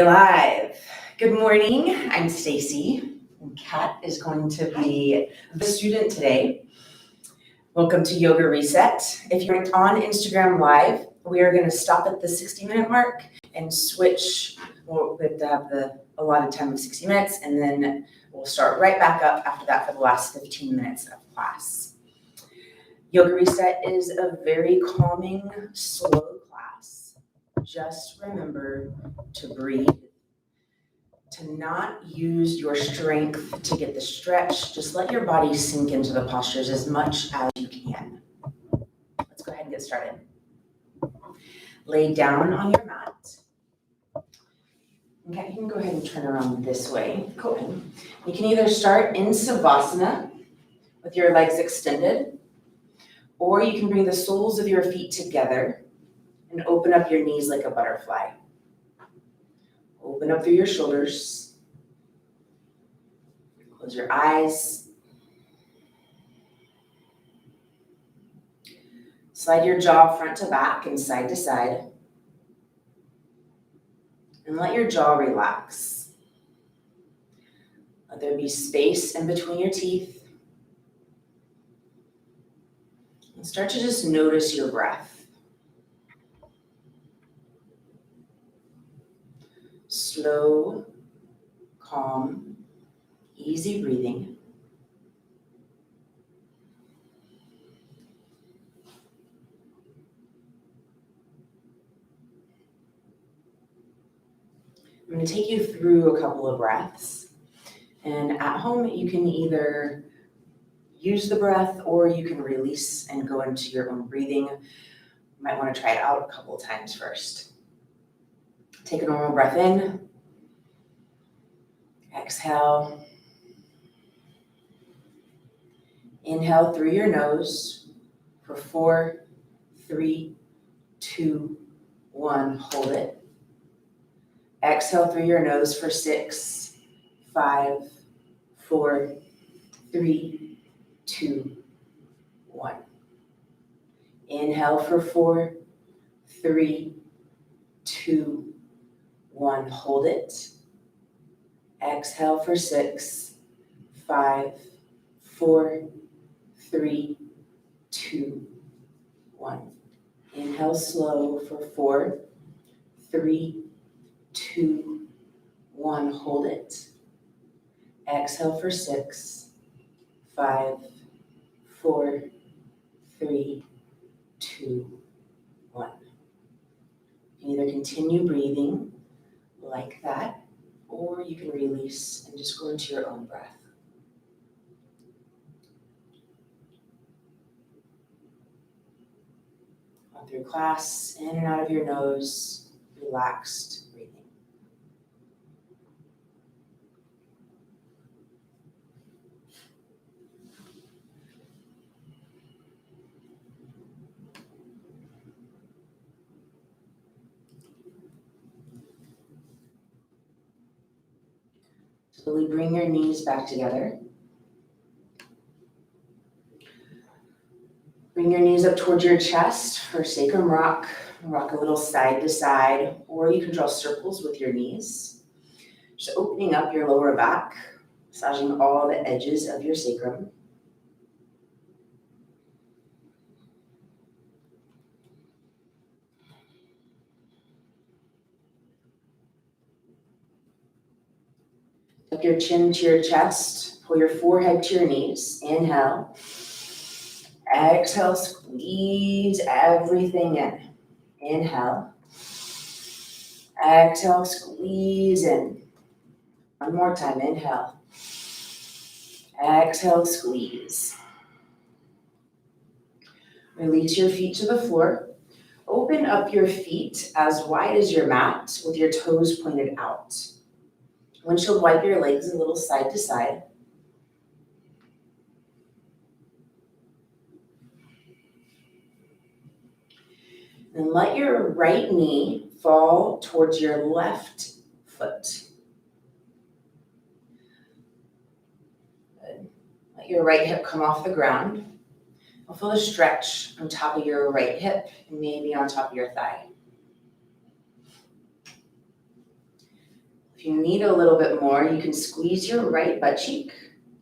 Live. Good morning. I'm Stacey, and Kat is going to be the student today. Welcome to Yoga Reset. If you're on Instagram Live, we are going to stop at the 60-minute mark and switch. We'll have the allotted time of 60 minutes, and then we'll start right back up after that for the last 15 minutes of class. Yoga Reset is a very calming, slow class. Just remember to breathe, to not use your strength to get the stretch. Just let your body sink into the postures as much as you can. Let's go ahead and get started. Lay down on your mat. Okay, you can go ahead and turn around this way. Go ahead. You can either start in Savasana with your legs extended, or you can bring the soles of your feet together and open up your knees like a butterfly. Open up through your shoulders. Close your eyes. Slide your jaw front to back and side to side. And let your jaw relax. Let there be space in between your teeth. And start to just notice your breath. Slow, calm, easy breathing. I'm going to take you through a couple of breaths. And at home, you can either use the breath or you can release and go into your own breathing. You might want to try it out a couple of times first. Take a normal breath in. Exhale. Inhale through your nose for 4, 3, 2, 1. Hold it. Exhale through your nose for 6, 5, 4, 3, 2, 1. Inhale for 4, 3, 2, 1. Hold it. Exhale for 6, 5, 4, 3, 2, 1. Inhale slow for 4, 3, 2, 1. Hold it. Exhale for 6, 5, 4, 3, 2, 1. You can either continue breathing like that, or you can release and just go into your own breath. On through class, in and out of your nose, relaxed breathing. Slowly bring your knees back together. Bring your knees up towards your chest for sacrum rock. Rock a little side to side, or you can draw circles with your knees. Just opening up your lower back, massaging all the edges of your sacrum. Tuck your chin to your chest, pull your forehead to your knees. Inhale. Exhale, squeeze everything in. Inhale. Exhale, squeeze in. One more time, inhale. Exhale, squeeze. Release your feet to the floor. Open up your feet as wide as your mat with your toes pointed out. Windshield wipe your legs a little side to side. And let your right knee fall towards your left foot. Good. Let your right hip come off the ground. I'll feel a stretch on top of your right hip and maybe on top of your thigh. If you need a little bit more, you can squeeze your right butt cheek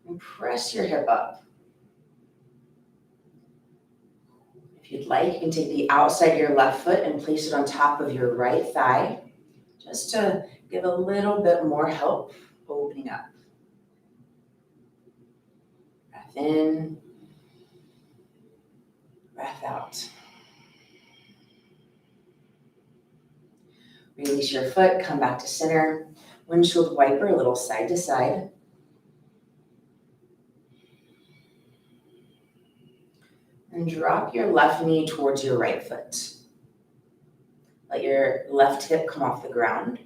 and press your hip up. If you'd like, you can take the outside of your left foot and place it on top of your right thigh, just to give a little bit more help opening up. Breath in, breath out. Release your foot, come back to center. Windshield wiper, a little side to side. And drop your left knee towards your right foot. Let your left hip come off the ground.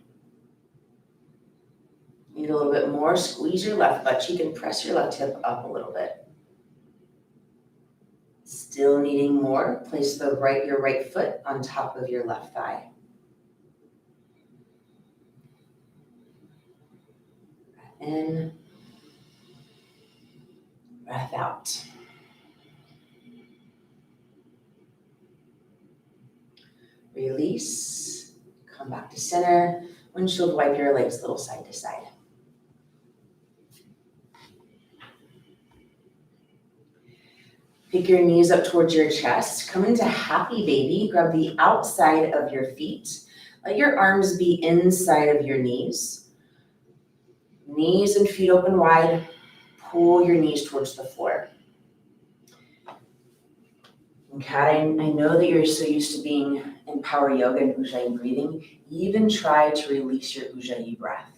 Need a little bit more, squeeze your left butt cheek and press your left hip up a little bit. Still needing more, place your right foot on top of your left thigh. Breath in, breath out. Release, come back to center. Windshield wipe your legs a little side to side. Pick your knees up towards your chest. Come into happy baby. Grab the outside of your feet. Let your arms be inside of your knees. Knees and feet open wide. Pull your knees towards the floor. And Kat, I know that you're so used to being in power yoga and ujjayi breathing. Even try to release your ujjayi breath.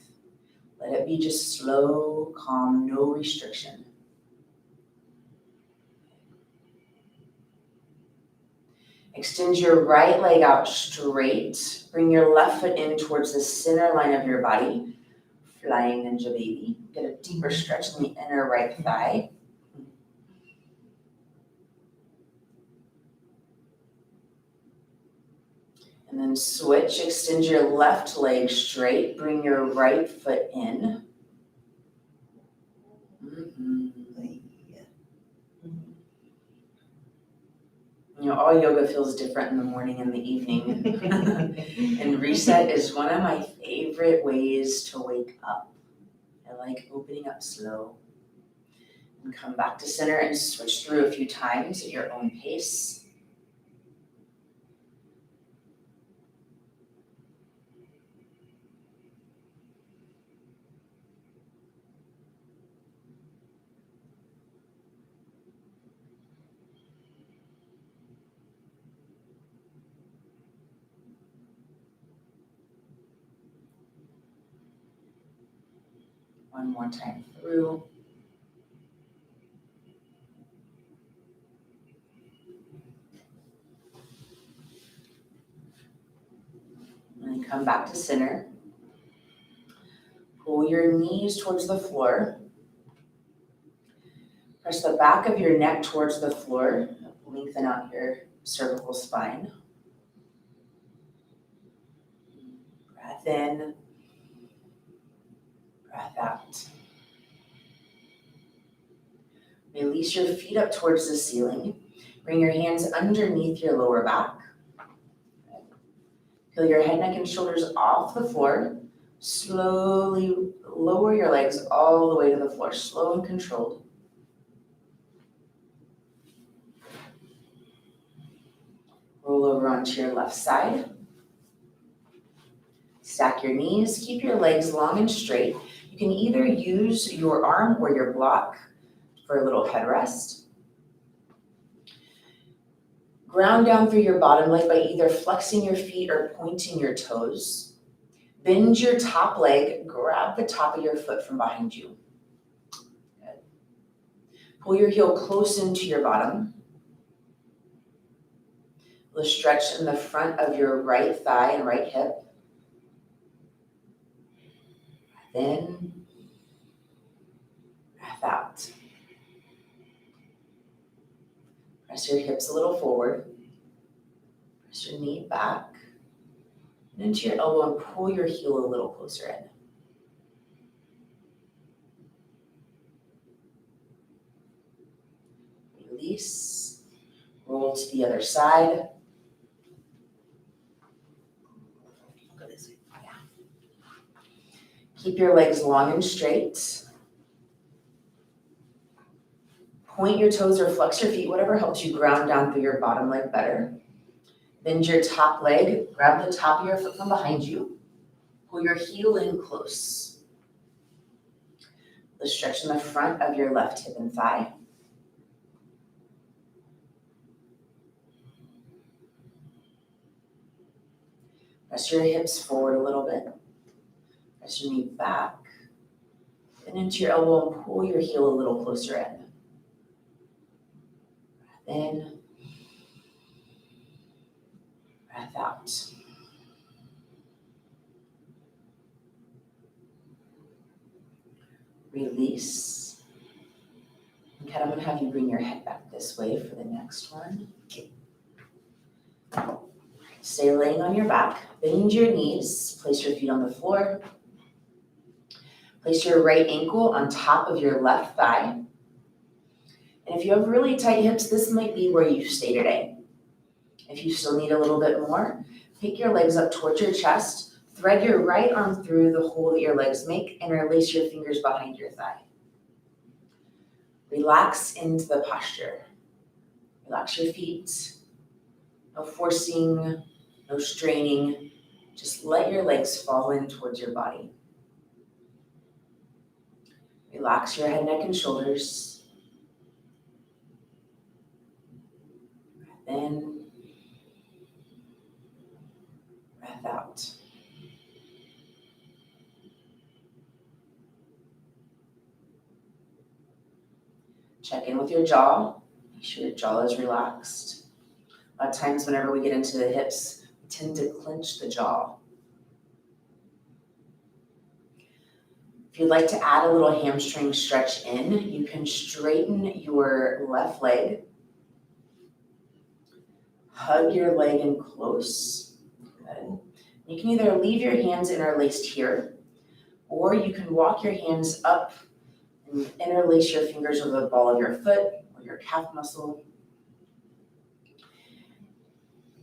Let it be just slow, calm, no restriction. Extend your right leg out straight. Bring your left foot in towards the center line of your body. Flying ninja baby. Get a deeper stretch in the inner right thigh. And then switch. Extend your left leg straight. Bring your right foot in. You know, all yoga feels different in the morning and the evening. And reset is one of my favorite ways to wake up. I like opening up slow. And come back to center and switch through a few times at your own pace. One more time through. And then come back to center. Pull your knees towards the floor. Press the back of your neck towards the floor. Lengthen out your cervical spine. Breath in. Breath out. Release your feet up towards the ceiling. Bring your hands underneath your lower back. Peel your head, neck, and shoulders off the floor. Slowly lower your legs all the way to the floor, slow and controlled. Roll over onto your left side. Stack your knees, keep your legs long and straight. You can either use your arm or your block for a little headrest. Ground down through your bottom leg by either flexing your feet or pointing your toes. Bend your top leg, grab the top of your foot from behind you. Good. Pull your heel close into your bottom. The stretch in the front of your right thigh and right hip. Breath in, breath out. Press your hips a little forward. Press your knee back and into your elbow and pull your heel a little closer in. Release. Roll to the other side. Keep your legs long and straight. Point your toes or flex your feet, whatever helps you ground down through your bottom leg better. Bend your top leg, grab the top of your foot from behind you. Pull your heel in close. The stretch in the front of your left hip and thigh. Press your hips forward a little bit. Press your knee back. Bend into your elbow and pull your heel a little closer in. Breath in. Breath out. Release. And I'm going to have you bring your head back this way for the next one. Okay. Stay laying on your back. Bend your knees. Place your feet on the floor. Place your right ankle on top of your left thigh. And if you have really tight hips, this might be where you stay today. If you still need a little bit more, pick your legs up towards your chest. Thread your right arm through the hole that your legs make and release your fingers behind your thigh. Relax into the posture. Relax your feet. No forcing, no straining. Just let your legs fall in towards your body. Relax your head, neck, and shoulders. Breath in. Breath out. Check in with your jaw. Make sure your jaw is relaxed. A lot of times whenever we get into the hips, we tend to clench the jaw. If you'd like to add a little hamstring stretch in, you can straighten your left leg. Hug your leg in close. Good. You can either leave your hands interlaced here, or you can walk your hands up and interlace your fingers over the ball of your foot or your calf muscle.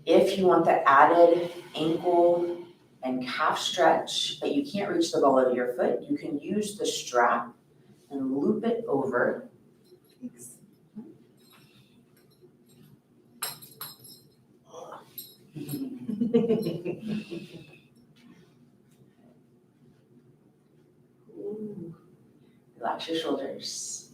If you want the added ankle and calf stretch, but you can't reach the ball of your foot, you can use the strap and loop it over. Thanks. Relax your shoulders.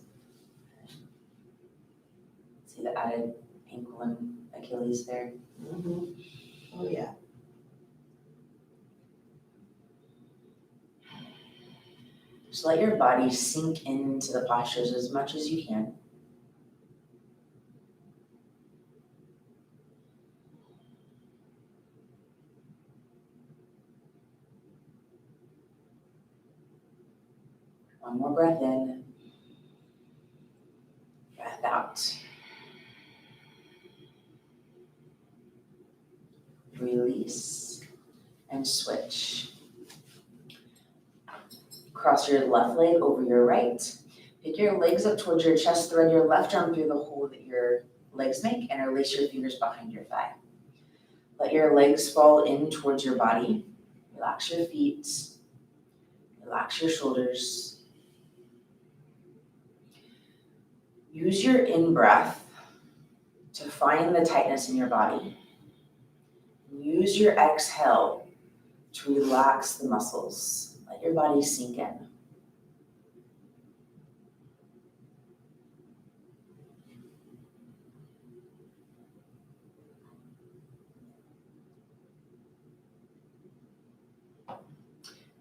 See the added ankle and Achilles there? Mm-hmm. Oh, yeah. Just let your body sink into the postures as much as you can. One more breath in. Breath out. Release and switch. Cross your left leg over your right. Pick your legs up towards your chest. Thread your left arm through the hole that your legs make and release your fingers behind your thigh. Let your legs fall in towards your body. Relax your feet. Relax your shoulders. Use your in-breath to find the tightness in your body. Use your exhale to relax the muscles. Let your body sink in. I'd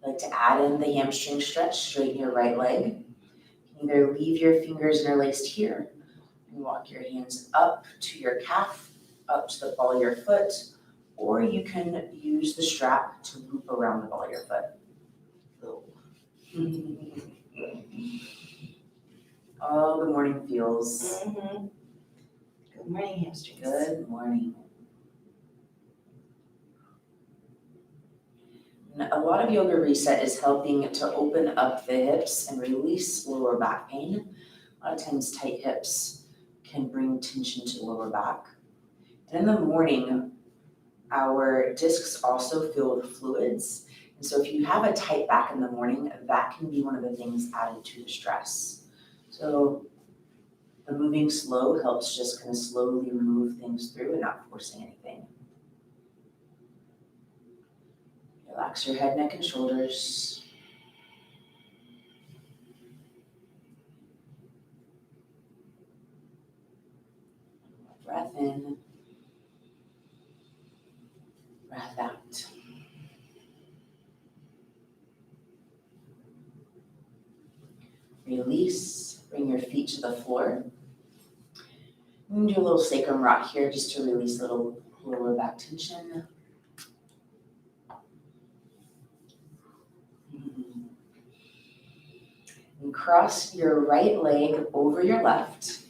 like to add in the hamstring stretch. Straighten your right leg. You can either leave your fingers interlaced here and walk your hands up to your calf, up to the ball of your foot, or you can use the strap to loop around the ball of your foot. Oh, good morning feels. Mm-hmm. Good morning, hamstrings. Good morning. And a lot of Yoga Reset is helping to open up the hips and release lower back pain. A lot of times tight hips can bring tension to the lower back. And in the morning, our discs also fill with fluids, And so if you have a tight back in the morning, that can be one of the things added to the stress. So the moving slow helps just kind of slowly move things through and not forcing anything. Relax your head, neck, and shoulders. Breath in, breath out. Release, bring your feet to the floor. We can do a little sacrum rock here just to release a little lower back tension. And cross your right leg over your left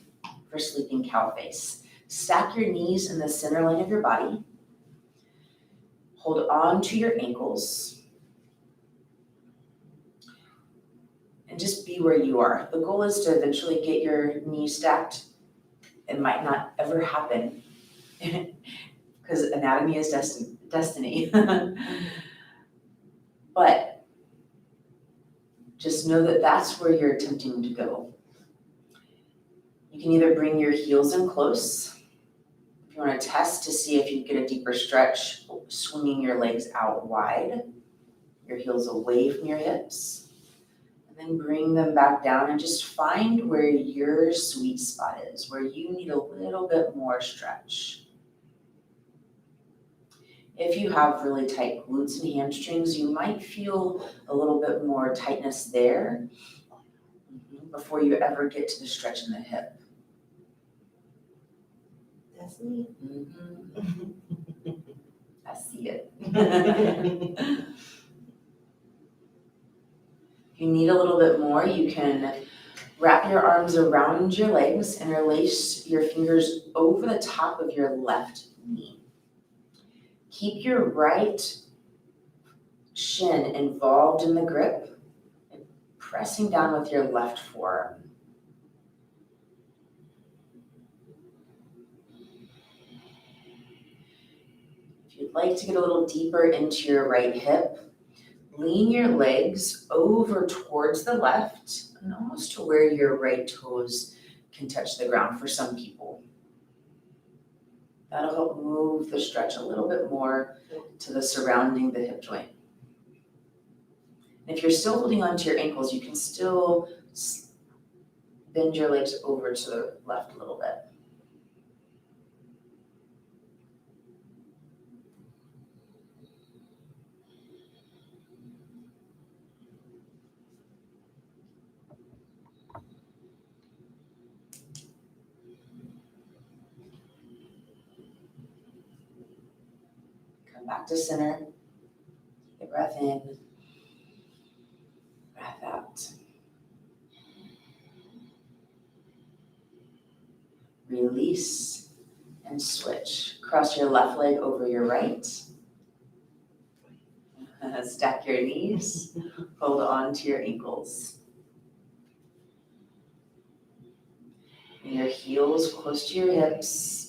for sleeping cow face. Stack your knees in the center line of your body. Hold on to your ankles. And just be where you are. The goal is to eventually get your knees stacked. It might not ever happen because anatomy is destiny. But just know that that's where you're attempting to go. You can either bring your heels in close. If you want to test to see if you get a deeper stretch, swinging your legs out wide, your heels away from your hips. Then bring them back down and just find where your sweet spot is, where you need a little bit more stretch. If you have really tight glutes and hamstrings, you might feel a little bit more tightness there before you ever get to the stretch in the hip. That's me. I see it. If you need a little bit more, you can wrap your arms around your legs, interlace your fingers over the top of your left knee. Keep your right shin involved in the grip, and pressing down with your left forearm. If you'd like to get a little deeper into your right hip, lean your legs over towards the left and almost to where your right toes can touch the ground for some people. That'll help move the stretch a little bit more to the surrounding the hip joint. And if you're still holding onto your ankles, you can still bend your legs over to the left a little bit. Come back to center. Take a breath in, breath out. Release and switch. Cross your left leg over your right. Stack your knees. Hold on to your ankles. And your heels close to your hips.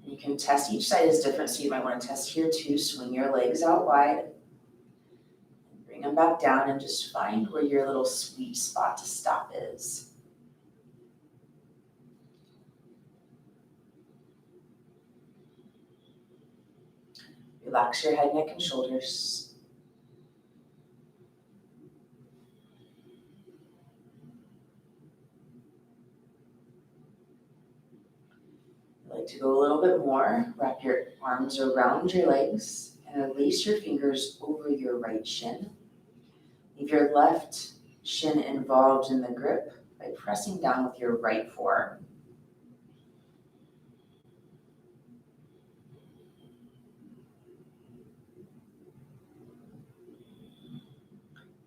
You can test, each side is different, so you might want to test here too. Swing your legs out wide. Bring them back down and just find where your little sweet spot to stop is. Relax your head, neck, and shoulders. I'd like to go a little bit more. Wrap your arms around your legs and release your fingers over your right shin. Leave your left shin involved in the grip by pressing down with your right forearm.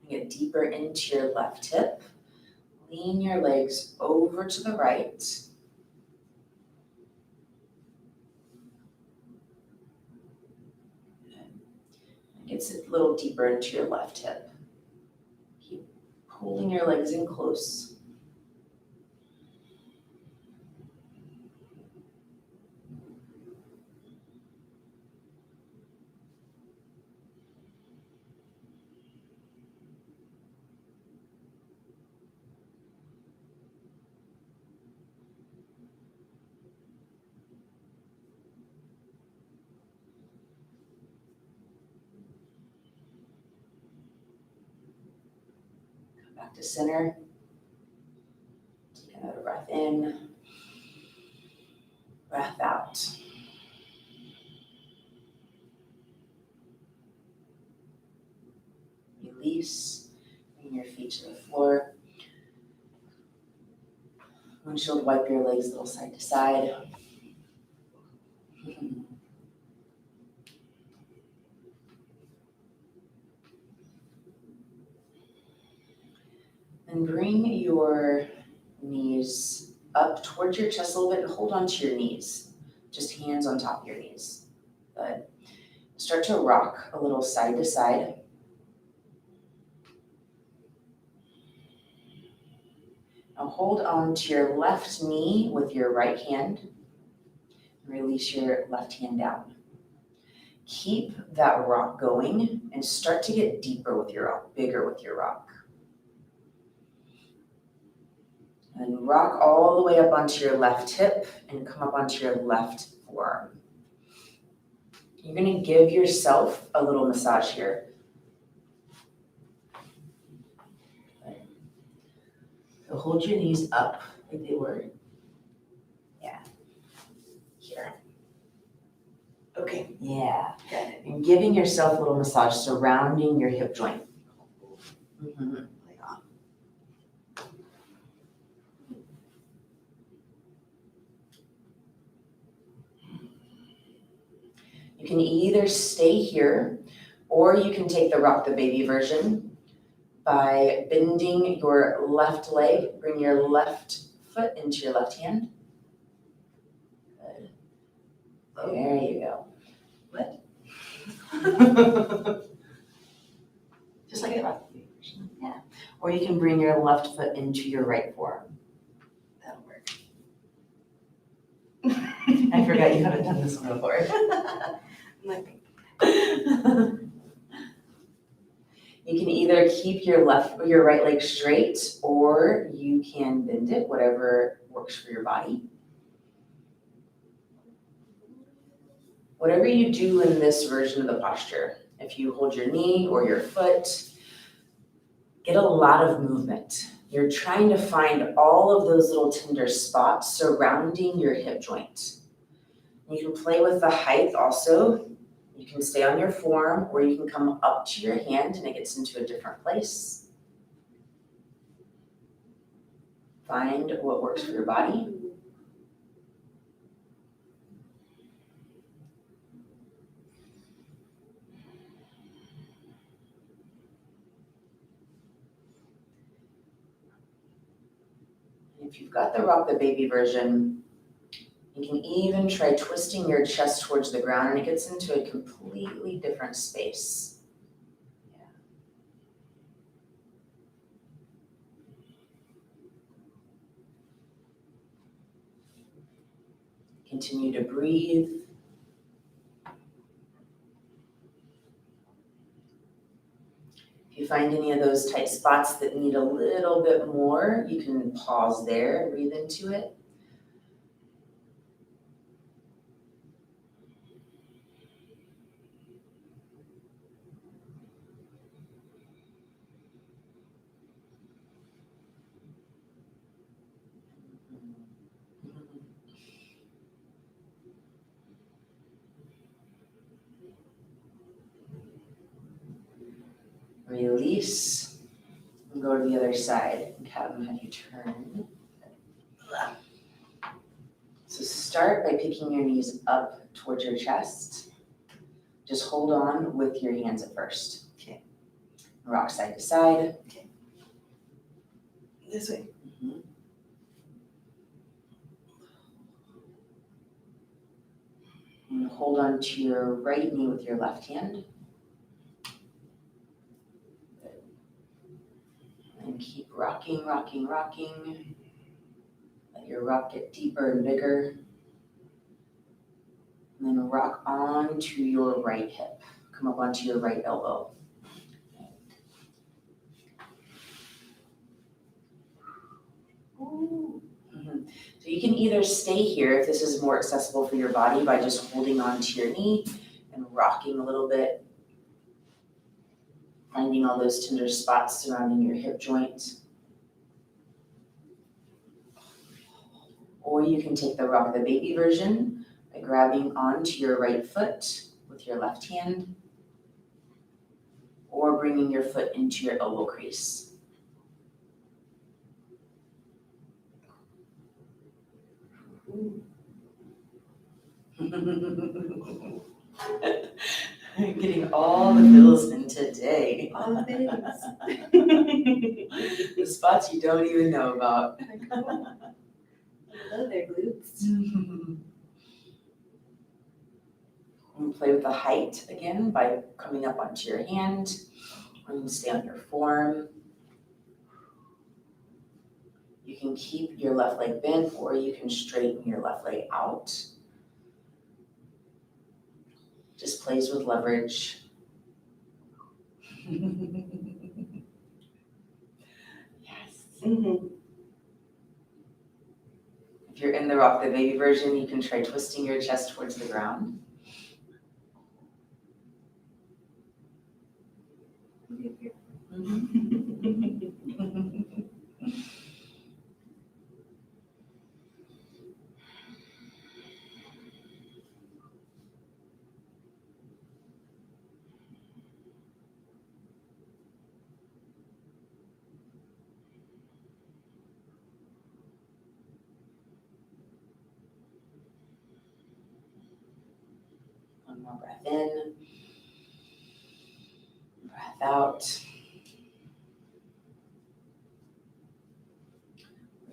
Get deeper into your left hip. Lean your legs over to the right. Get a little deeper into your left hip. Keep pulling your legs in close. Back to center. Take another breath in. Breath out. Release. Bring your feet to the floor. Windshield wipe your legs a little side to side. And bring your knees up towards your chest a little bit and hold on to your knees. Just hands on top of your knees. Good. Start to rock a little side to side. Now hold on to your left knee with your right hand. Release your left hand down. Keep that rock going and start to get deeper with your rock, bigger with your rock. And rock all the way up onto your left hip and come up onto your left forearm. You're going to give yourself a little massage here. Okay. So hold your knees up like they were. Yeah. Here. Okay. Yeah. Got it. And giving yourself a little massage surrounding your hip joint. Mm-hmm. You can either stay here or you can take the rock the baby version by bending your left leg, bring your left foot into your left hand. Good. There you go. What? Just like a rock baby version. Yeah. Or you can bring your left foot into your right forearm. That'll work. I forgot you haven't done this one before. I'm like, You can either keep your right leg straight or you can bend it, whatever works for your body. Whatever you do in this version of the posture, if you hold your knee or your foot, get a lot of movement. You're trying to find all of those little tender spots surrounding your hip joint. You can play with the height also. You can stay on your forearm or you can come up to your hand and it gets into a different place. Find what works for your body. And if you've got the rock the baby version, you can even try twisting your chest towards the ground and it gets into a completely different space. Yeah. Continue to breathe. If you find any of those tight spots that need a little bit more, you can pause there, breathe into it. Release and go to the other side. And have you turn. So start by picking your knees up towards your chest. Just hold on with your hands at first. Okay. Rock side to side. Okay. This way. Mm-hmm. And hold on to your right knee with your left hand. Good. And keep rocking, rocking, rocking. Let your rock get deeper and bigger. And then rock on to your right hip. Come up onto your right elbow. Mm-hmm. So you can either stay here if this is more accessible for your body by just holding on to your knee and rocking a little bit. finding all those tender spots surrounding your hip joint. Or you can take the rock the baby version by grabbing onto your right foot with your left hand, or bringing your foot into your elbow crease. Getting all the feels in today. All the things. The spots you don't even know about. Hello there, glutes. And play with the height again by coming up onto your hand, or you can stay on your form. You can keep your left leg bent, or you can straighten your left leg out. Just plays with leverage. Yes. Mm-hmm. If you're in the rock the baby version, you can try twisting your chest towards the ground. One more breath in, breath out.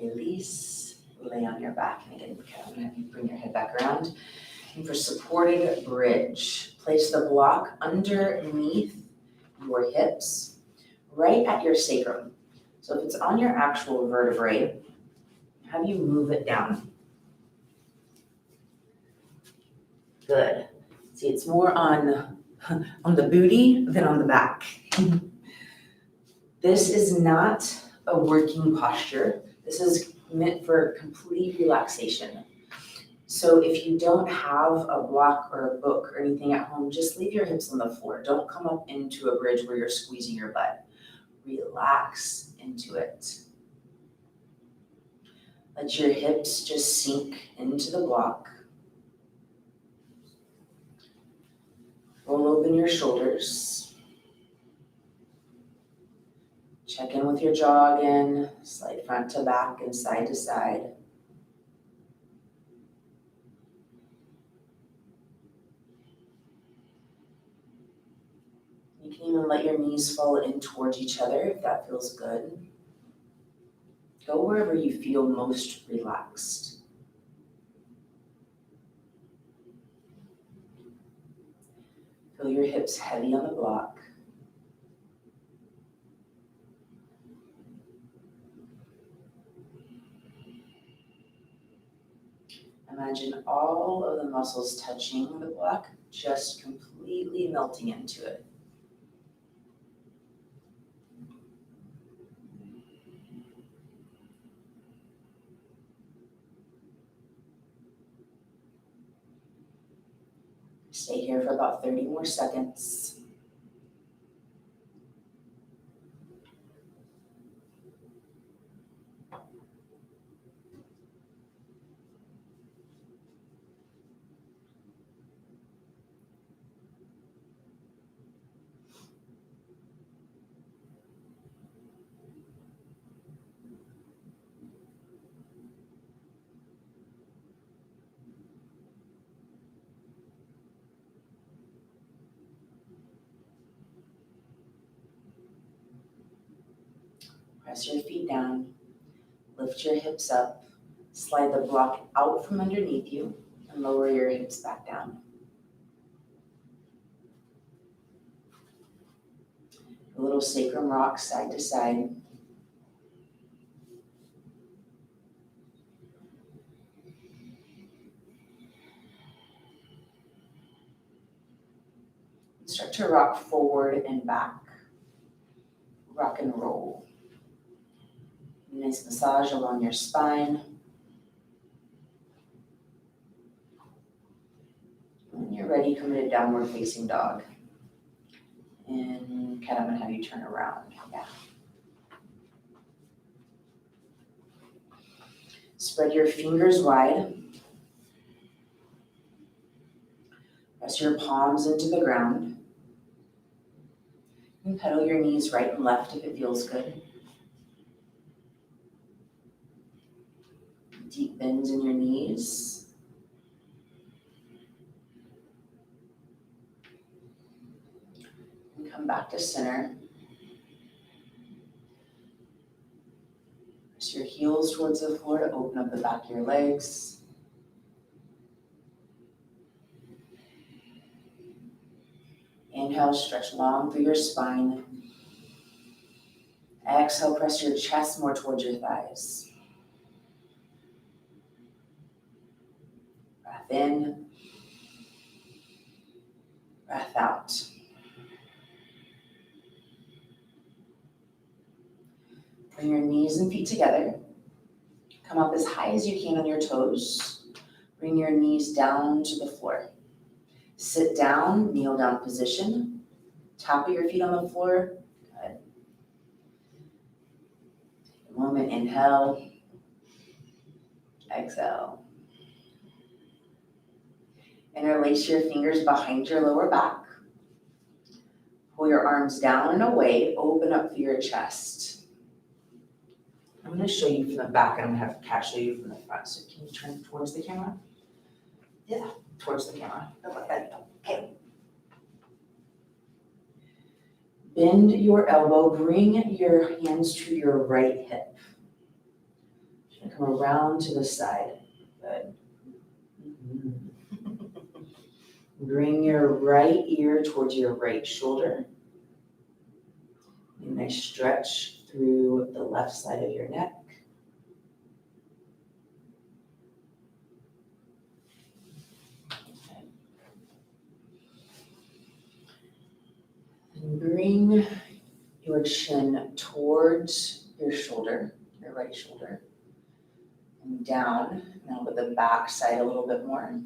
Release, lay on your back. And again, I'm gonna have you bring your head back around. And for supported bridge, place the block underneath your hips, right at your sacrum. So if it's on your actual vertebrae, have you move it down. Good. See, it's more on the booty than on the back. This is not a working posture. This is meant for complete relaxation. So if you don't have a block or a book or anything at home, just leave your hips on the floor. Don't come up into a bridge where you're squeezing your butt. Relax into it. Let your hips just sink into the block. Roll open your shoulders. Check in with your jaw again. Slide front to back and side to side. You can even let your knees fall in towards each other if that feels good. Go wherever you feel most relaxed. Feel your hips heavy on the block. Imagine all of the muscles touching the block, just completely melting into it. Stay here for about 30 more seconds. Press your feet down, lift your hips up, slide the block out from underneath you, and lower your hips back down. A little sacrum rock side to side. Start to rock forward and back. Rock and roll. Nice massage along your spine. When you're ready, come into downward facing dog. And Kat, I'm gonna have you turn around. Yeah. Spread your fingers wide. Press your palms into the ground. And pedal your knees right and left if it feels good. Deep bends in your knees. And come back to center. Press your heels towards the floor to open up the back of your legs. Inhale, stretch long through your spine. Exhale, press your chest more towards your thighs. Breath in. Breath out. Bring your knees and feet together. Come up as high as you can on your toes. Bring your knees down to the floor. Sit down, kneel down position. Top of your feet on the floor. Good. Take a moment, inhale. Exhale. Interlace your fingers behind your lower back. Pull your arms down and away. Open up through your chest. I'm going to show you from the back and I'm going to have Kat show you from the front. So can you turn towards the camera? Yeah. Towards the camera. Okay. Bend your elbow. Bring your hands to your right hip. You're going to come around to the side. Good. Bring your right ear towards your right shoulder. A nice stretch through the left side of your neck. And bring your chin towards your shoulder, your right shoulder, and down. Now with the back side a little bit more.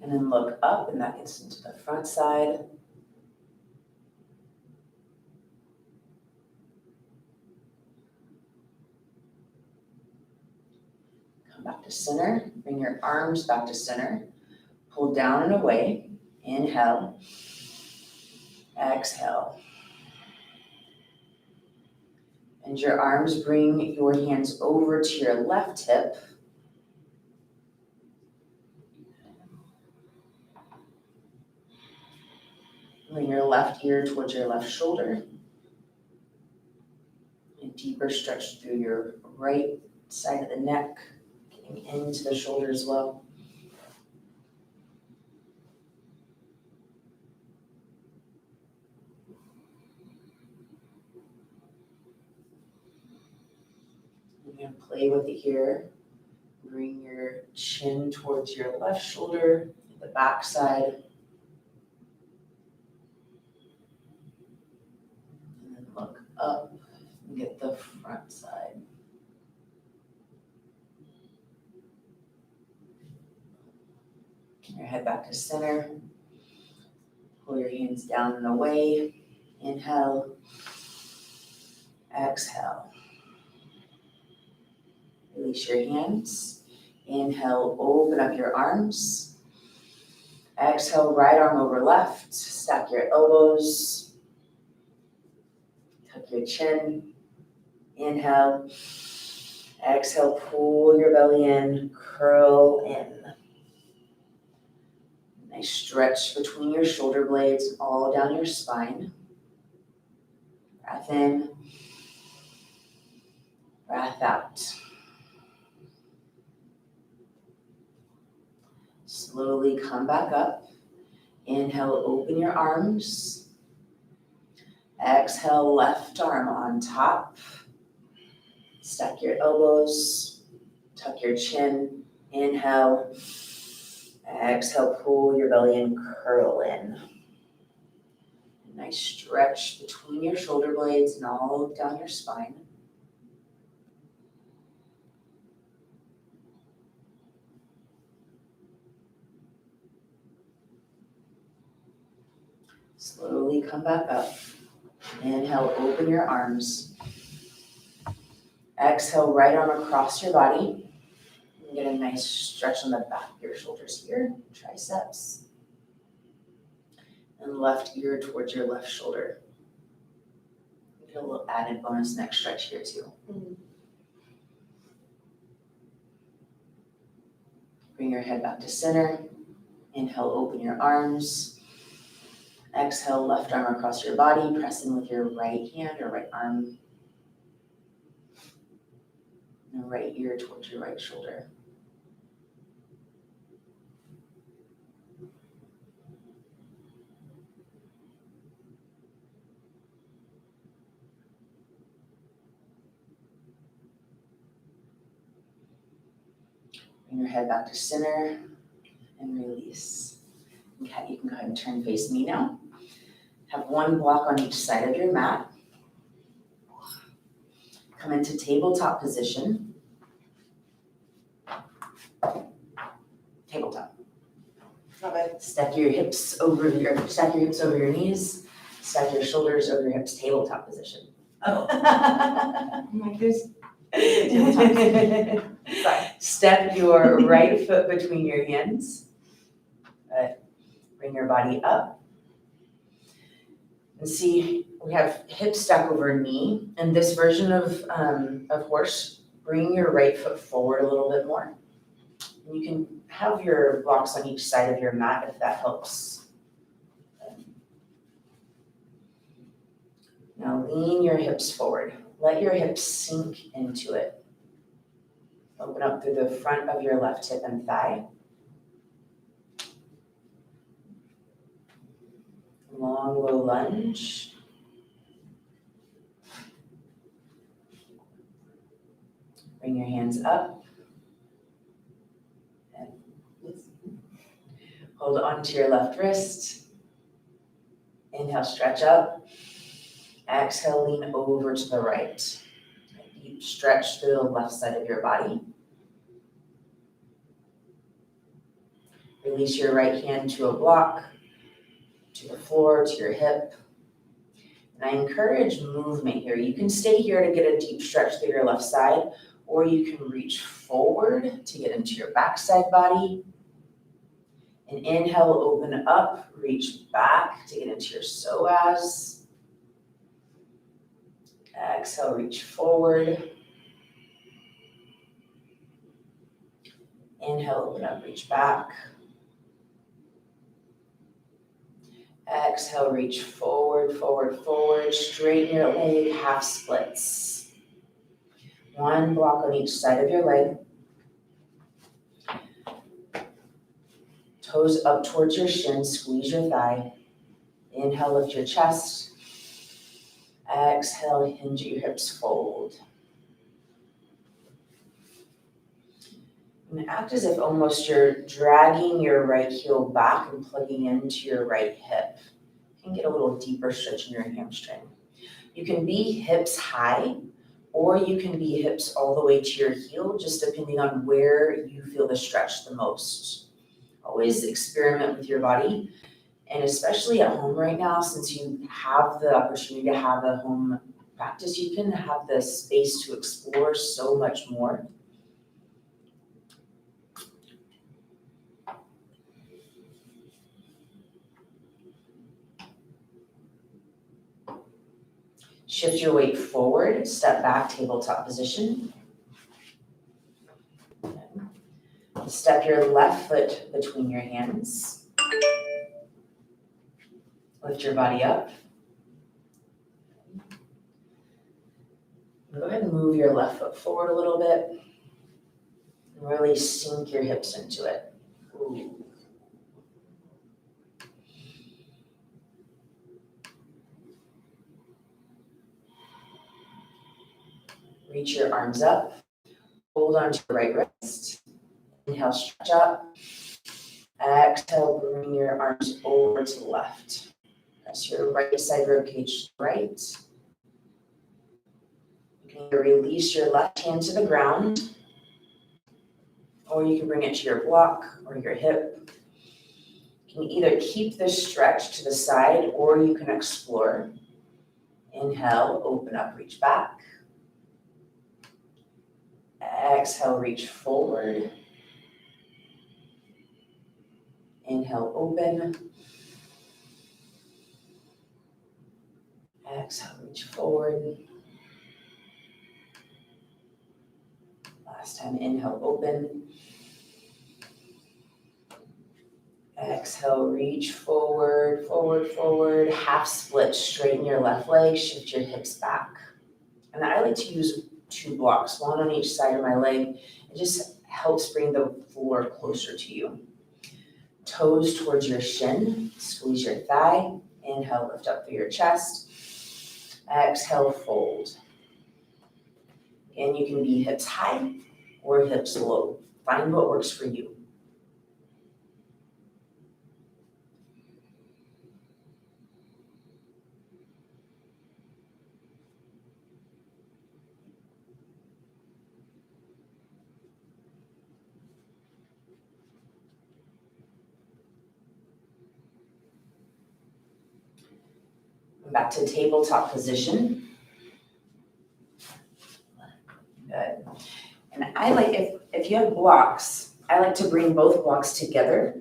And then look up, and that gets into the front side. Come back to center. Bring your arms back to center. Pull down and away. Inhale. Exhale. And your arms, bring your hands over to your left hip. Bring your left ear towards your left shoulder. A deeper stretch through your right side of the neck, getting into the shoulder as well. You're going to play with it here. Bring your chin towards your left shoulder, the back side. And then look up and get the front side. Your head back to center. Pull your hands down and away. Inhale. Exhale. Release your hands. Inhale, open up your arms. Exhale, right arm over left. Stack your elbows. Tuck your chin. Inhale. Exhale, pull your belly in, curl in. Nice stretch between your shoulder blades, all down your spine. Breath in. Breath out. Slowly come back up. Inhale, open your arms. Exhale, left arm on top. Stack your elbows. Tuck your chin. Inhale. Exhale, pull your belly in, curl in. Nice stretch between your shoulder blades and all down your spine. Slowly come back up. Inhale, open your arms. Exhale, right arm across your body. You get a nice stretch on the back of your shoulders here, triceps. And left ear towards your left shoulder. You get a little added bonus neck stretch here too. Bring your head back to center. Inhale, open your arms. Exhale, left arm across your body. Press in with your right hand or right arm. And right ear towards your right shoulder. Bring your head back to center and release. Okay, you can go ahead and turn face me now. Have one block on each side of your mat. Come into tabletop position. Tabletop. Stack your hips over your knees. Stack your shoulders over your hips. Tabletop position. Oh. I'm like, there's Sorry. Step your right foot between your hands. Bring your body up. And see, we have hips stack over knee. And this version of horse, bring your right foot forward a little bit more. And you can have your blocks on each side of your mat if that helps. Now lean your hips forward. Let your hips sink into it. Open up through the front of your left hip and thigh. Long, low lunge. Bring your hands up. And hold on to your left wrist. Inhale, stretch up. Exhale, lean over to the right. Deep stretch through the left side of your body. Release your right hand to a block, to the floor, to your hip. And I encourage movement here. You can stay here to get a deep stretch through your left side, or you can reach forward to get into your backside body. And inhale, open up, reach back to get into your psoas. Exhale, reach forward. Inhale, open up, reach back. Exhale, reach forward, forward, forward. Straighten your leg, half splits. One block on each side of your leg. Toes up towards your shin, squeeze your thigh. Inhale, lift your chest. Exhale, hinge at your hips, fold. And act as if almost you're dragging your right heel back and plugging into your right hip. You can get a little deeper stretch in your hamstring. You can be hips high, or you can be hips all the way to your heel, just depending on where you feel the stretch the most. Always experiment with your body. And especially at home right now, since you have the opportunity to have a home practice, you can have the space to explore so much more. Shift your weight forward, step back, tabletop position. Step your left foot between your hands. Lift your body up. Go ahead and move your left foot forward a little bit. And really sink your hips into it. Ooh. Reach your arms up. Hold on to your right wrist. Inhale, stretch up. Exhale, bring your arms over to the left. Press your right side ribcage to the right. You can either release your left hand to the ground, or you can bring it to your block or your hip. You can either keep this stretch to the side or you can explore. Inhale, open up, reach back. Exhale, reach forward. Inhale, open. Exhale, reach forward. Last time, inhale, open. Exhale, reach forward, forward, forward. Half split, straighten your left leg, shift your hips back. And I like to use 2 blocks, one on each side of my leg. It just helps bring the floor closer to you. Toes towards your shin, squeeze your thigh. Inhale, lift up through your chest. Exhale, fold. And you can be hips high or hips low. Find what works for you. Back to tabletop position. Good. And I like, if you have blocks, I like to bring both blocks together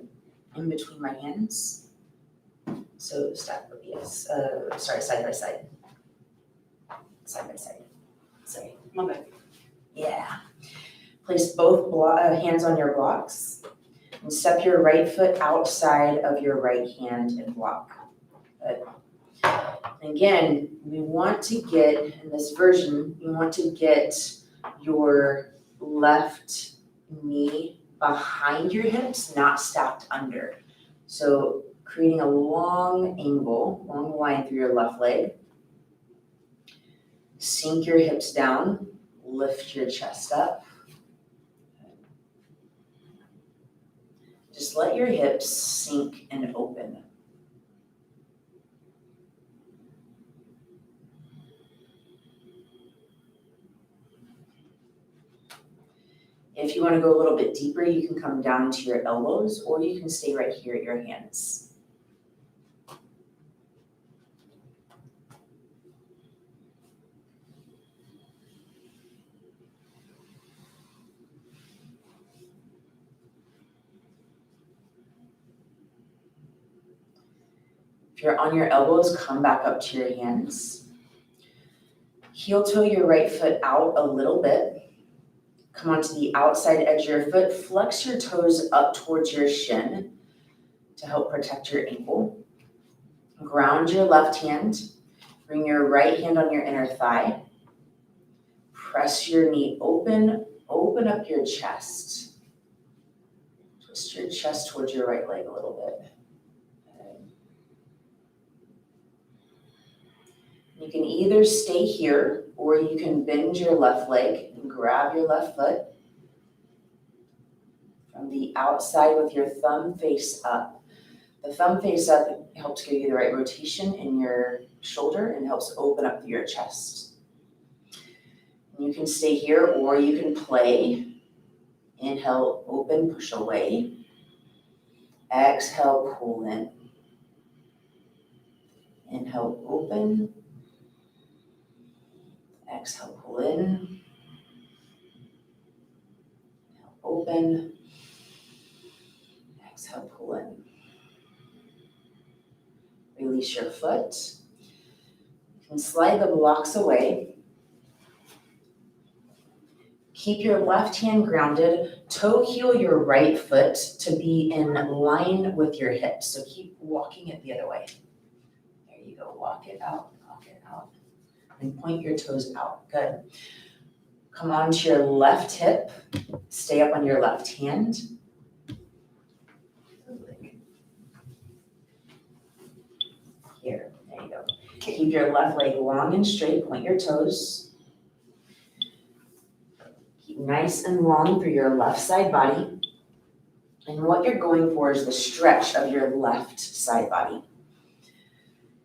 in between my hands. So side by side. Side by side. Sorry. My bad. Yeah. Place both hands on your blocks and step your right foot outside of your right hand and block. Good. Again, we want to get, in this version, you want to get your left knee behind your hips, not stacked under. So creating a long angle, long line through your left leg. Sink your hips down, lift your chest up. Just let your hips sink and open. If you want to go a little bit deeper, you can come down to your elbows or you can stay right here at your hands. If you're on your elbows, come back up to your hands. Heel toe your right foot out a little bit. Come onto the outside edge of your foot, flex your toes up towards your shin to help protect your ankle. Ground your left hand, bring your right hand on your inner thigh. Press your knee open, open up your chest. Twist your chest towards your right leg a little bit. You can either stay here or you can bend your left leg and grab your left foot from the outside with your thumb face up. The thumb face up helps give you the right rotation in your shoulder and helps open up your chest. You can stay here or you can play. Inhale, open, push away. Exhale, pull in. Inhale, open. Exhale, pull in. Inhale, open. Exhale, pull in. Release your foot. You can slide the blocks away. Keep your left hand grounded. Toe heel your right foot to be in line with your hips. So keep walking it the other way. There you go. Walk it out. And point your toes out. Good. Come onto your left hip. Stay up on your left hand. Here, there you go. Keep your left leg long and straight. Point your toes. Keep nice and long through your left side body. And what you're going for is the stretch of your left side body.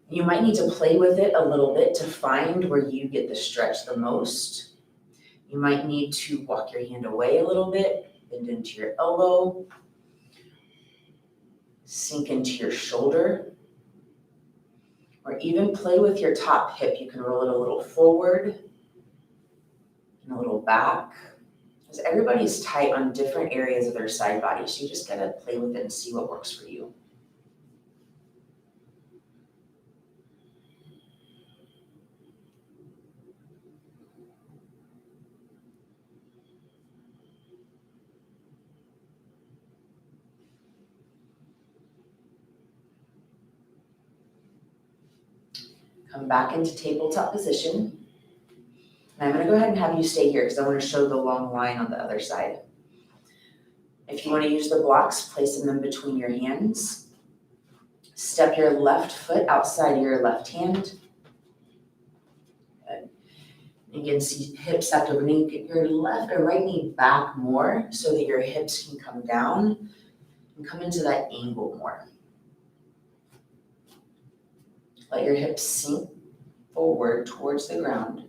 You might need to play with it a little bit to find where you get the stretch the most. You might need to walk your hand away a little bit, bend into your elbow. Sink into your shoulder. Or even play with your top hip. You can roll it a little forward and a little back. Because everybody's tight on different areas of their side body. So you just gotta play with it and see what works for you. Come back into tabletop position. And I'm gonna go ahead and have you stay here because I want to show the long line on the other side. If you want to use the blocks, place them in between your hands. Step your left foot outside your left hand. Good. You can see hips stacked over knee. Get your left or right knee back more so that your hips can come down and come into that angle more. Let your hips sink forward towards the ground.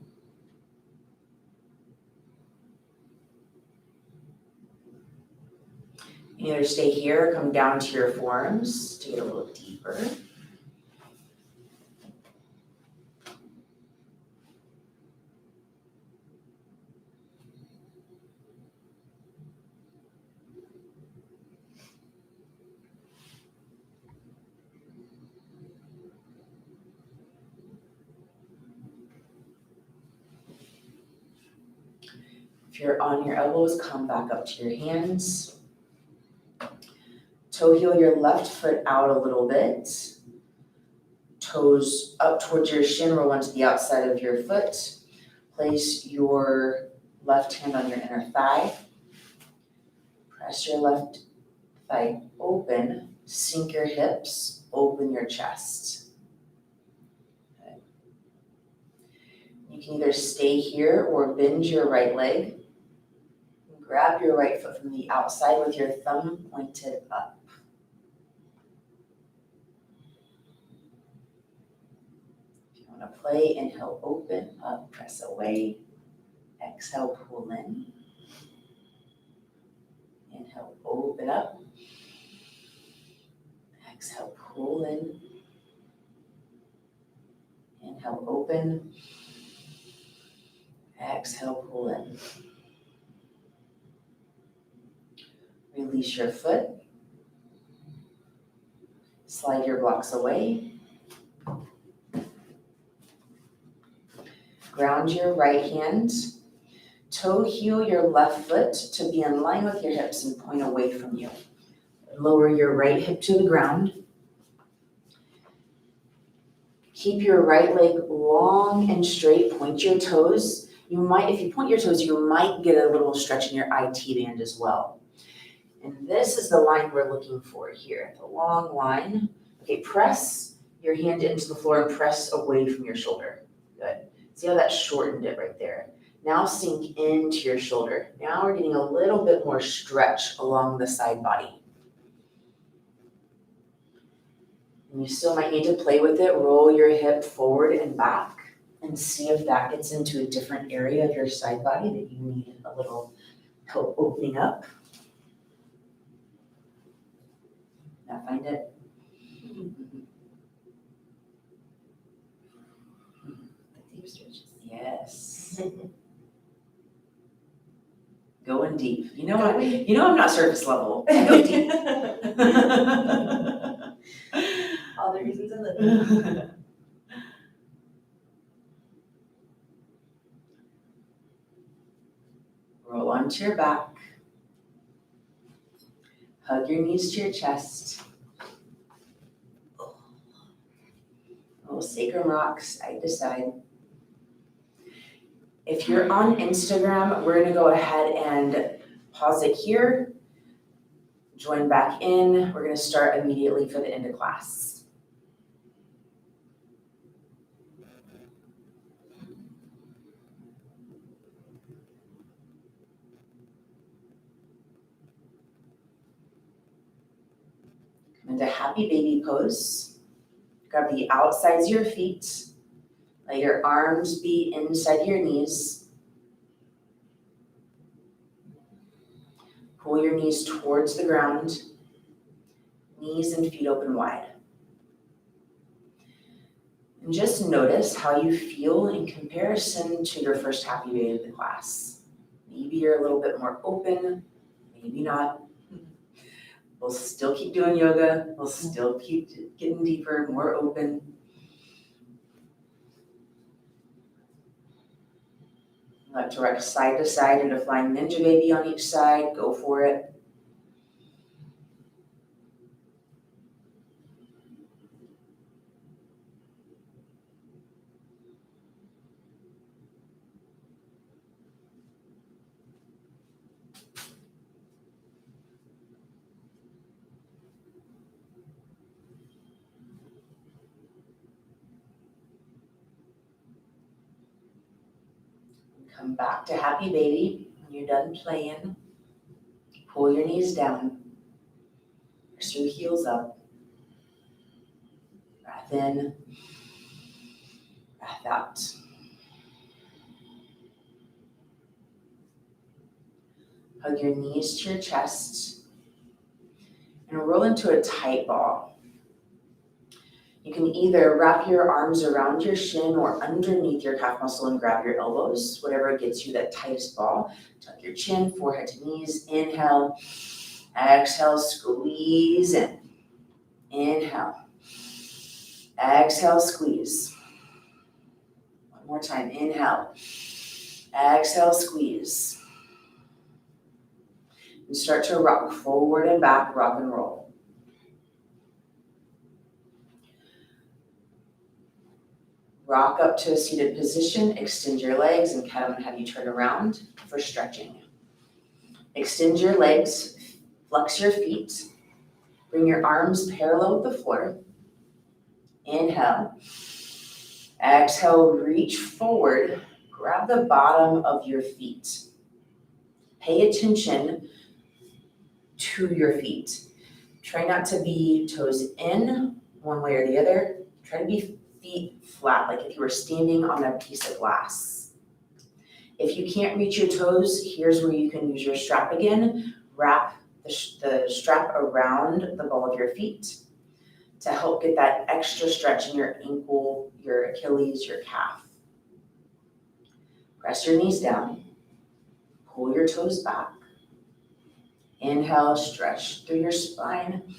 Either stay here or come down to your forearms to get a little deeper. If you're on your elbows, come back up to your hands. Toe heel your left foot out a little bit. Toes up towards your shin, roll onto the outside of your foot. Place your left hand on your inner thigh. Press your left thigh open. Sink your hips, open your chest. Okay. You can either stay here or bend your right leg. Grab your right foot from the outside with your thumb pointed up. If you want to play, inhale, open up, press away. Exhale, pull in. Inhale, open up. Exhale, pull in. Inhale, open. Exhale, pull in. Release your foot. Slide your blocks away. Ground your right hand. Toe heel your left foot to be in line with your hips and point away from you. Lower your right hip to the ground. Keep your right leg long and straight. Point your toes. If you point your toes, you might get a little stretch in your IT band as well. And this is the line we're looking for here, the long line. Okay, press your hand into the floor and press away from your shoulder. Good. See how that shortened it right there? Now sink into your shoulder. Now we're getting a little bit more stretch along the side body. And you still might need to play with it. Roll your hip forward and back and see if that gets into a different area of your side body that you need a little help opening up. Now find it. The deep stretches. Yes. Going deep. You know I'm not surface level. I go deep. All the reasons I live. Roll onto your back. Hug your knees to your chest. Little sacrum rock side to side. If you're on Instagram, we're gonna go ahead and pause it here. Join back in. We're gonna start immediately for the end of class. Come into happy baby pose. Grab the outsides of your feet. Let your arms be inside your knees. Pull your knees towards the ground. Knees and feet open wide. And just notice how you feel in comparison to your first happy day of the class. Maybe you're a little bit more open, maybe not. We'll still keep doing yoga. We'll still keep getting deeper, more open. Like to rock side to side into flying ninja baby on each side. Go for it. Come back to happy baby. When you're done playing, pull your knees down. Press your heels up. Breath in. Breath out. Hug your knees to your chest and roll into a tight ball. You can either wrap your arms around your shin or underneath your calf muscle and grab your elbows, whatever gets you that tightest ball. Tuck your chin, forehead to knees. Inhale. Exhale, squeeze in. Inhale. Exhale, squeeze. One more time. Inhale. Exhale, squeeze. And start to rock forward and back, rock and roll. Rock up to a seated position, extend your legs, and Kat, I'm going to have you turn around for stretching. Extend your legs, flex your feet, bring your arms parallel with the floor. Inhale. Exhale, reach forward, grab the bottom of your feet. Pay attention to your feet. Try not to be toes in one way or the other. Try to be feet flat, like if you were standing on a piece of glass. If you can't reach your toes, here's where you can use your strap again. Wrap the strap around the ball of your feet to help get that extra stretch in your ankle, your Achilles, your calf. Press your knees down. Pull your toes back. Inhale, stretch through your spine.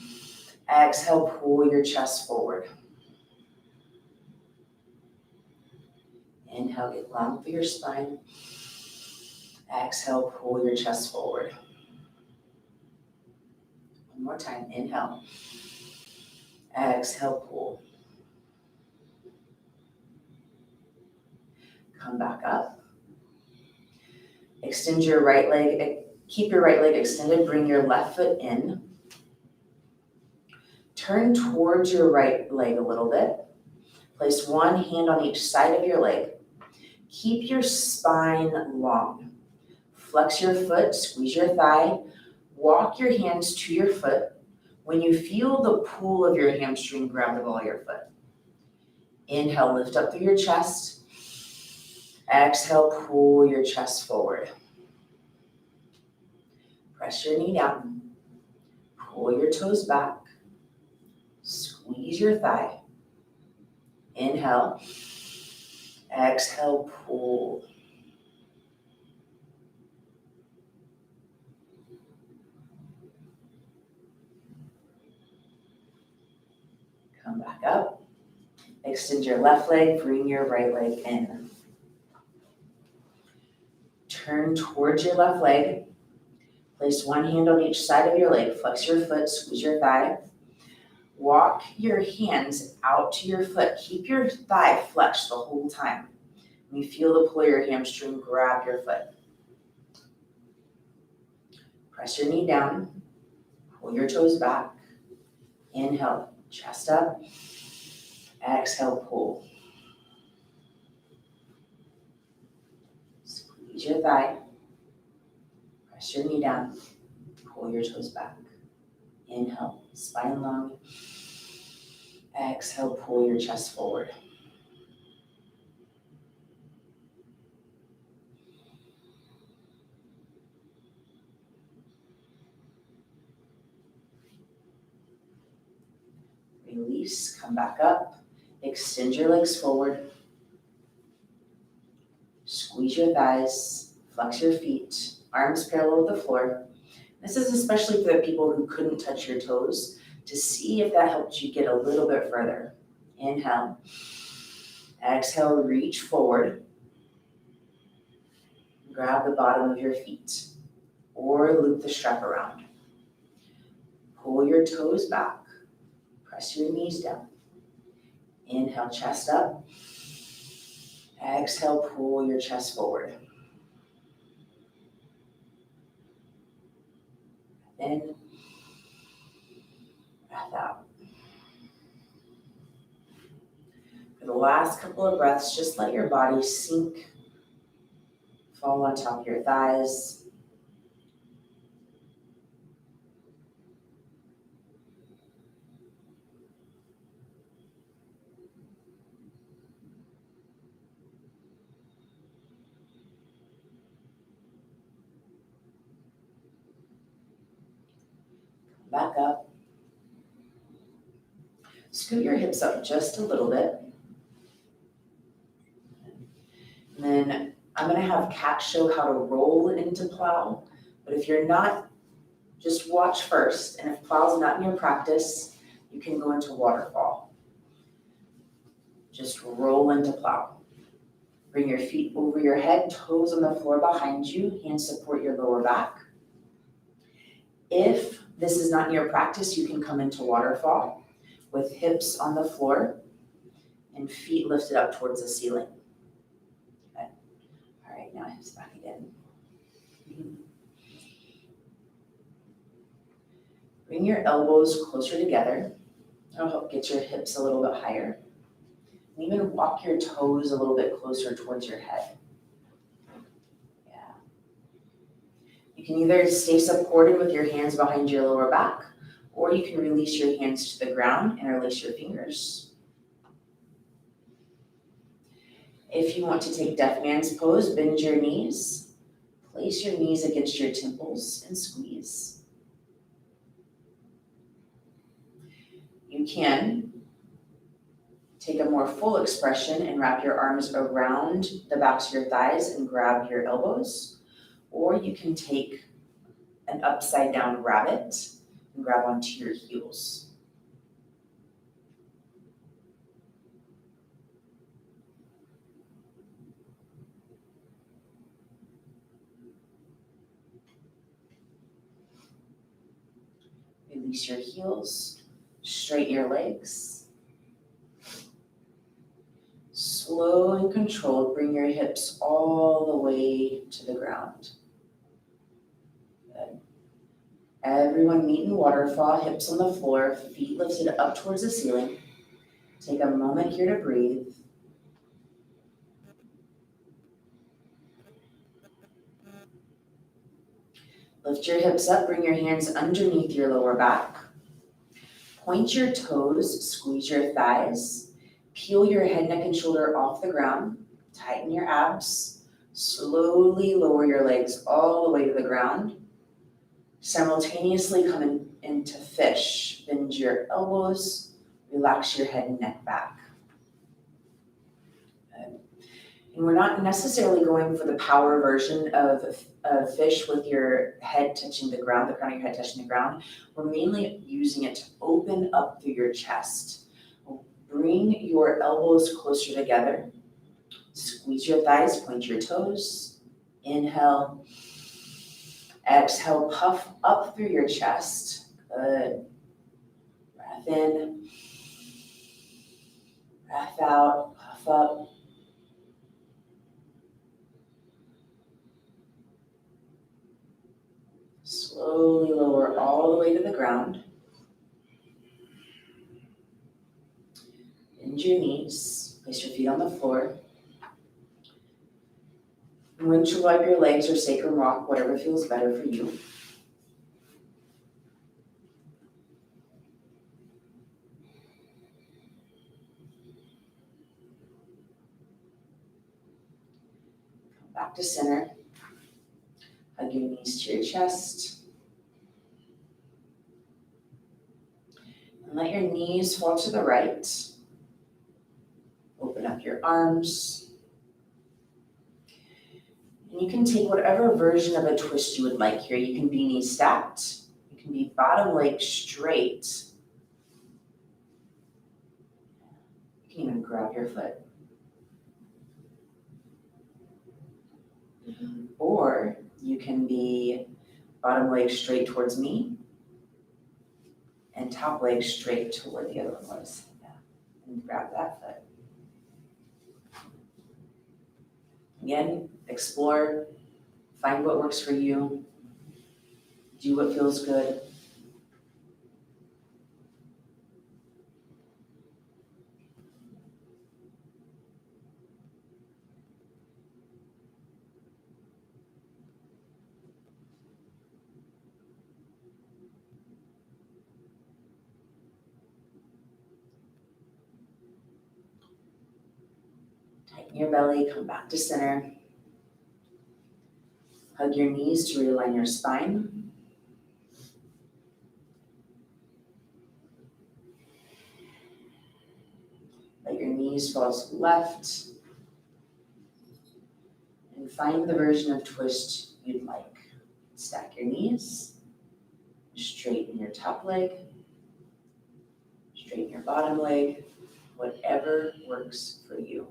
Exhale, pull your chest forward. Inhale, get long through your spine. Exhale, pull your chest forward. One more time. Inhale. Exhale, pull. Come back up. Extend your right leg. Keep your right leg extended. Bring your left foot in. Turn towards your right leg a little bit. Place one hand on each side of your leg. Keep your spine long. Flex your foot, squeeze your thigh. Walk your hands to your foot. When you feel the pull of your hamstring, grab the ball of your foot. Inhale, lift up through your chest. Exhale, pull your chest forward. Press your knee down. Pull your toes back. Squeeze your thigh. Inhale. Exhale, pull. Come back up. Extend your left leg, bring your right leg in. Turn towards your left leg. Place one hand on each side of your leg. Flex your foot, squeeze your thigh. Walk your hands out to your foot. Keep your thigh flexed the whole time. When you feel the pull of your hamstring, grab your foot. Press your knee down. Pull your toes back. Inhale, chest up. Exhale, pull. Squeeze your thigh. Press your knee down. Pull your toes back. Inhale, spine long. Exhale, pull your chest forward. release, come back up, extend your legs forward, squeeze your thighs, flex your feet, arms parallel with the floor. This is especially for the people who couldn't touch your toes, to see if that helped you get a little bit further. Inhale, exhale, reach forward, grab the bottom of your feet, or loop the strap around. Pull your toes back, press your knees down. Inhale, chest up. Exhale, pull your chest forward. In, breath out. For the last couple of breaths, just let your body sink, fall on top of your thighs. Back up. Scoot your hips up just a little bit. And then I'm gonna have Kat show how to roll into plow. But if you're not, just watch first. And if plow's not in your practice, you can go into waterfall. Just roll into plow. Bring your feet over your head, toes on the floor behind you, hands support your lower back. If this is not in your practice, you can come into waterfall with hips on the floor and feet lifted up towards the ceiling. Okay. All right, now hips back again. Bring your elbows closer together. That'll help get your hips a little bit higher. And even walk your toes a little bit closer towards your head. Yeah. You can either stay supported with your hands behind your lower back, or you can release your hands to the ground and release your fingers. If you want to take Deaf Man's pose, bend your knees. Place your knees against your temples and squeeze. You can take a more full expression and wrap your arms around the backs of your thighs and grab your elbows. Or you can take an upside down rabbit and grab onto your heels. Release your heels, straighten your legs. Slow and controlled, bring your hips all the way to the ground. Good. Everyone meet in waterfall, hips on the floor, feet lifted up towards the ceiling. Take a moment here to breathe. Lift your hips up, bring your hands underneath your lower back. Point your toes, squeeze your thighs. Peel your head, neck, and shoulder off the ground. Tighten your abs. Slowly lower your legs all the way to the ground. Simultaneously come into fish. Bend your elbows. Relax your head and neck back. Good. And we're not necessarily going for the power version of fish with your head touching the ground, the crown of your head touching the ground. We're mainly using it to open up through your chest. Bring your elbows closer together. Squeeze your thighs, point your toes. Inhale. Exhale, puff up through your chest. Good. Breath in. Breath out, puff up. Slowly lower all the way to the ground. Bend your knees, place your feet on the floor. Windshield wipe your legs or sacrum rock, whatever feels better for you. Come back to center. Hug your knees to your chest. And let your knees fall to the right. Open up your arms. And you can take whatever version of a twist you would like here. You can be knee stacked. You can be bottom leg straight. You can even grab your foot. Or you can be bottom leg straight towards me and top leg straight to where the other one was. Yeah. And grab that foot. Again, explore, find what works for you, do what feels good. Tighten your belly, come back to center. Hug your knees to realign your spine. Let your knees fall to the left. And find the version of twist you'd like. Stack your knees. Straighten your top leg. Straighten your bottom leg. Whatever works for you.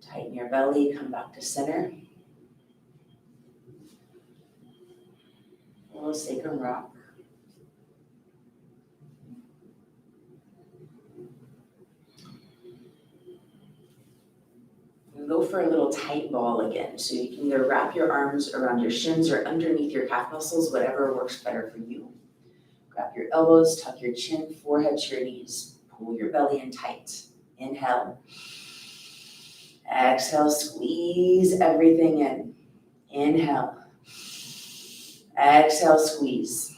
Tighten your belly, come back to center. A little sacrum rock. And go for a little tight ball again. So you can either wrap your arms around your shins or underneath your calf muscles, whatever works better for you. Grab your elbows, tuck your chin, forehead to your knees. Pull your belly in tight. Inhale. Exhale, squeeze everything in. Inhale. Exhale, squeeze.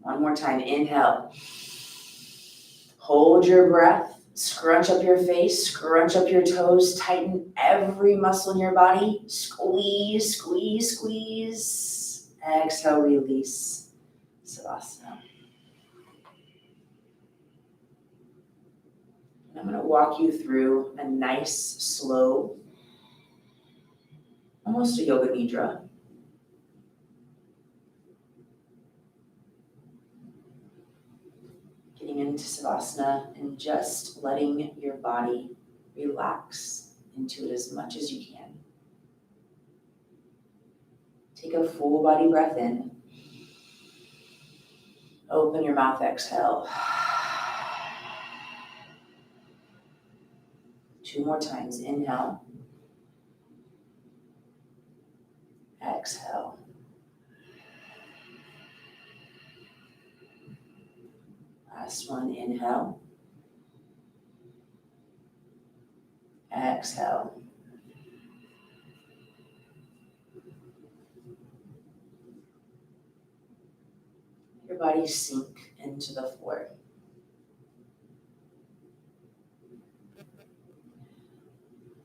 One more time, inhale. Hold your breath, scrunch up your face, scrunch up your toes, tighten every muscle in your body. Squeeze, squeeze, squeeze. Exhale, release. Savasana. And I'm going to walk you through a nice, slow, almost a yoga nidra. Getting into Savasana and just letting your body relax into it as much as you can. Take a full body breath in. Open your mouth, exhale. 2 more times, inhale. Exhale. Last one, inhale. Exhale. Your body sink into the floor.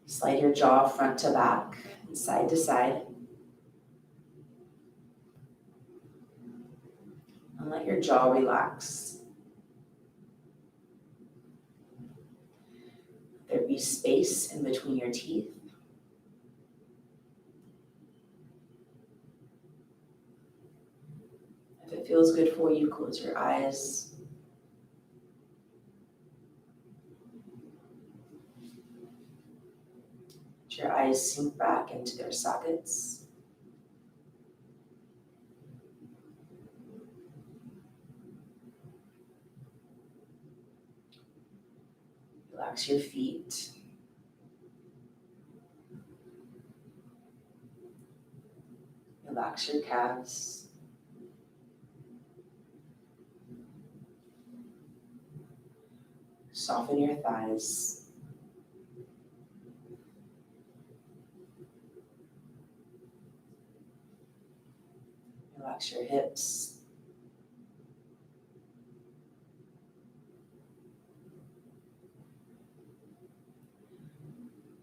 Slide your jaw front to back and side to side. And let your jaw relax. There be space in between your teeth. If it feels good for you, close your eyes. Let your eyes sink back into their sockets. Relax your feet. Relax your calves. Soften your thighs. Relax your hips.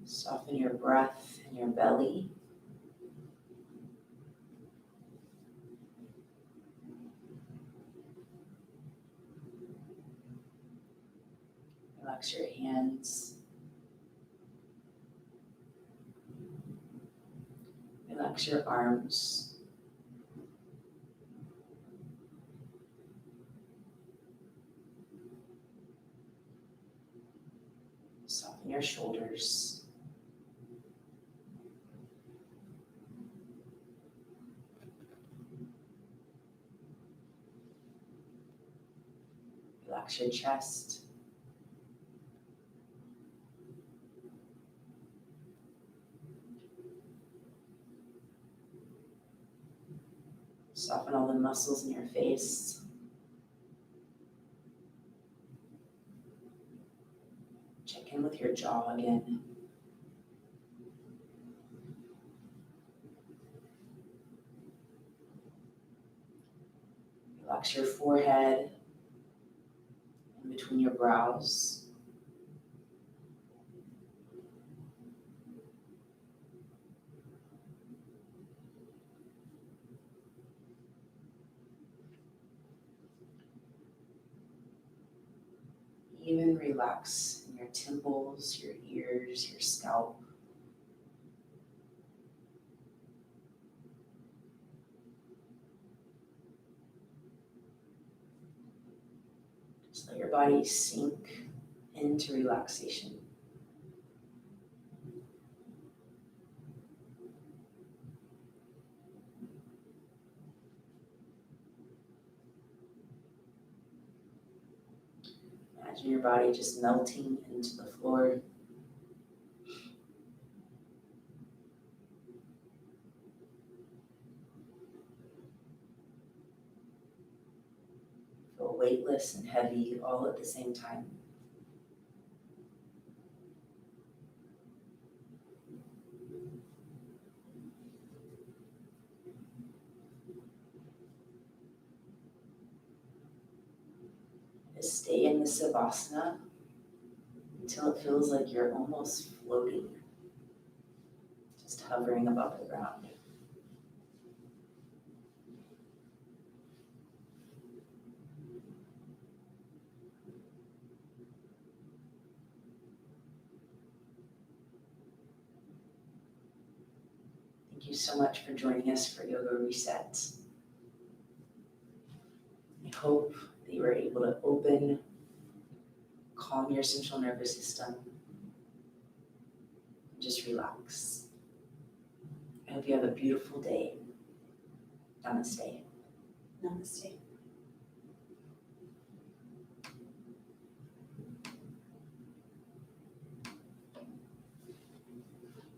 Soften your breath and your belly. Relax your hands. Relax your arms. Soften your shoulders. Relax your chest. Soften all the muscles in your face. Check in with your jaw again. Relax your forehead in between your brows. Even relax in your temples, your ears, your scalp. Just let your body sink into relaxation. Imagine your body just melting into the floor. Feel weightless and heavy all at the same time. Just stay in the Savasana until it feels like you're almost floating, just hovering above the ground. Thank you so much for joining us for Yoga Reset. I hope that you were able to open, calm your central nervous system, and just relax. I hope you have a beautiful day. Namaste. Namaste.